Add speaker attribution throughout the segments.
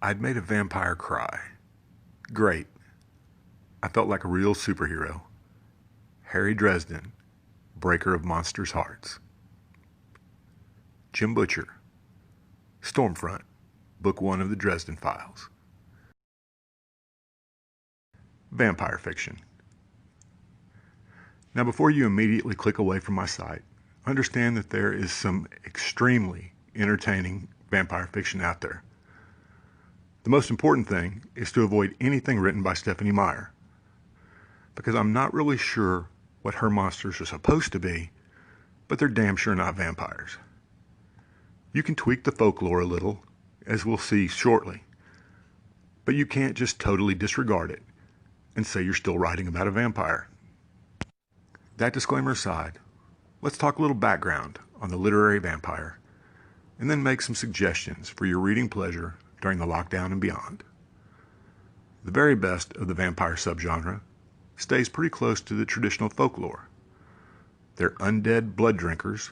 Speaker 1: I'd made a vampire cry. Great. I felt like a real superhero. Harry Dresden, breaker of monsters' hearts. Jim Butcher, Stormfront, Book 1 of the Dresden Files. Vampire fiction. Now, before you immediately click away from my site, understand that there is some extremely entertaining vampire fiction out there. The most important thing is to avoid anything written by Stephenie Meyer, because I'm not really sure what her monsters are supposed to be, but they're damn sure not vampires. You can tweak the folklore a little, as we'll see shortly, but you can't just totally disregard it and say you're still writing about a vampire. That disclaimer aside, let's talk a little background on the literary vampire, and then make some suggestions for your reading pleasure during the lockdown and beyond. The very best of the vampire subgenre stays pretty close to the traditional folklore. They're undead blood drinkers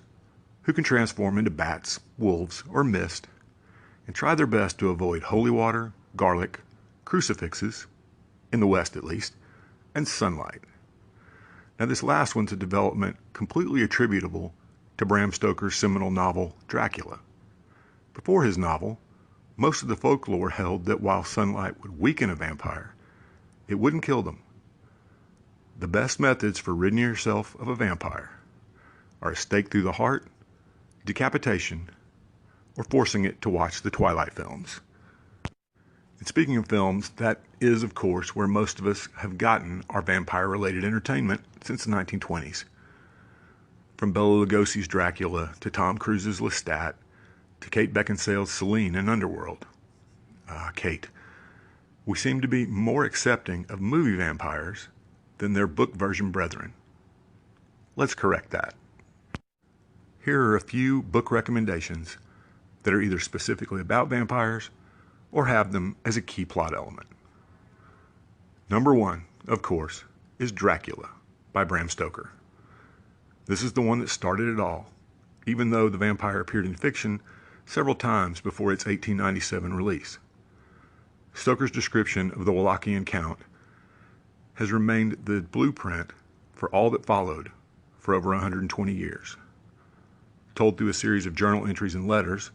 Speaker 1: who can transform into bats, wolves, or mist, and try their best to avoid holy water, garlic, crucifixes, in the West at least, and sunlight. Now, this last one's a development completely attributable to Bram Stoker's seminal novel, Dracula. Before his novel, most of the folklore held that while sunlight would weaken a vampire, it wouldn't kill them. The best methods for ridding yourself of a vampire are a stake through the heart, decapitation, or forcing it to watch the Twilight films. And speaking of films, that is, of course, where most of us have gotten our vampire-related entertainment since the 1920s. From Bela Lugosi's Dracula to Tom Cruise's Lestat to Kate Beckinsale's Celine in Underworld. Kate. We seem to be more accepting of movie vampires than their book version brethren. Let's correct that. Here are a few book recommendations that are either specifically about vampires or have them as a key plot element. Number 1, of course, is Dracula by Bram Stoker. This is the one that started it all, even though the vampire appeared in fiction several times before its 1897 release. Stoker's description of the Wallachian Count has remained the blueprint for all that followed for over 120 years. Told through a series of journal entries and letters,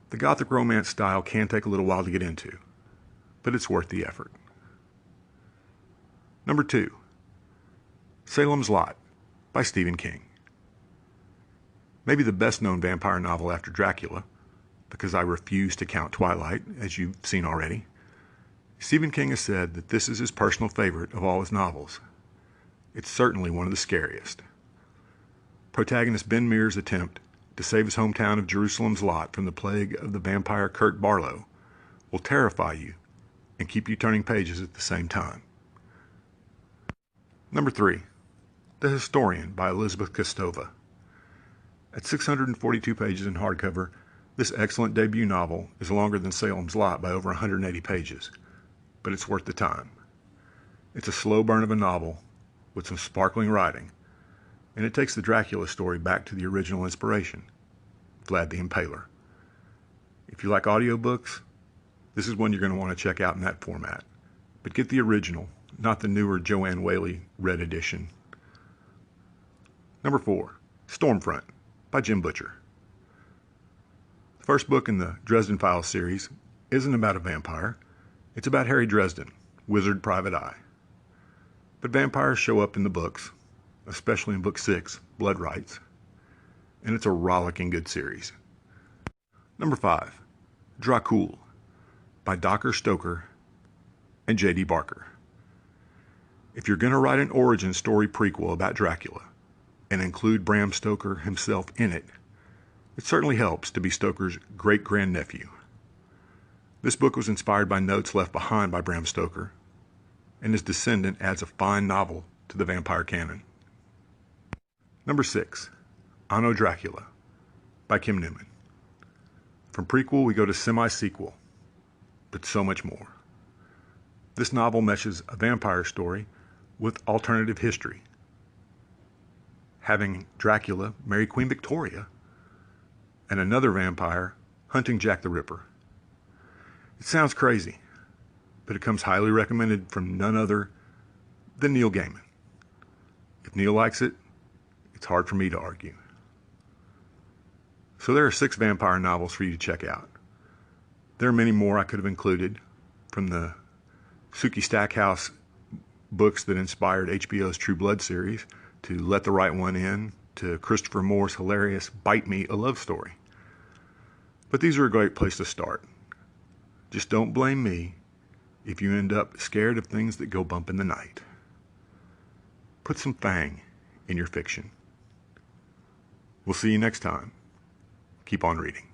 Speaker 1: the Gothic romance style can take a little while to get into, but it's worth the effort. Number 2, Salem's Lot by Stephen King. Maybe the best known vampire novel after Dracula, because I refuse to count Twilight, as you've seen already. Stephen King has said that this is his personal favorite of all his novels. It's certainly one of the scariest. Protagonist Ben Mears' attempt to save his hometown of Jerusalem's Lot from the plague of the vampire Kurt Barlow will terrify you and keep you turning pages at the same time. Number 3, The Historian by Elizabeth Kostova. At 642 pages in hardcover, this excellent debut novel is longer than Salem's Lot by over 180 pages, but it's worth the time. It's a slow burn of a novel with some sparkling writing, and it takes the Dracula story back to the original inspiration, Vlad the Impaler. If you like audiobooks, this is one you're going to want to check out in that format, but get the original, not the newer Joanne Whaley Red edition. Number 4, Stormfront by Jim Butcher. The first book in the Dresden Files series isn't about a vampire. It's about Harry Dresden, Wizard Private Eye. But vampires show up in the books, especially in Book 6, Blood Rites, and it's a rollicking good series. Number 5, Dracul by Docker Stoker and J.D. Barker. If you're going to write an origin story prequel about Dracula and include Bram Stoker himself in it, it certainly helps to be Stoker's great-grandnephew. This book was inspired by notes left behind by Bram Stoker, and his descendant adds a fine novel to the vampire canon. Number 6, Anno Dracula by Kim Newman. From prequel, we go to semi-sequel, but so much more. This novel meshes a vampire story with alternative history, having Dracula marry Queen Victoria and another vampire hunting Jack the Ripper. It sounds crazy, but it comes highly recommended from none other than Neil Gaiman. If Neil likes it, it's hard for me to argue. So there are 6 vampire novels for you to check out. There are many more I could have included, from the Sookie Stackhouse books that inspired HBO's True Blood series, to Let the Right One In, to Christopher Moore's hilarious Bite Me, a Love Story. But these are a great place to start. Just don't blame me if you end up scared of things that go bump in the night. Put some Fang in your fiction. We'll see you next time. Keep on reading.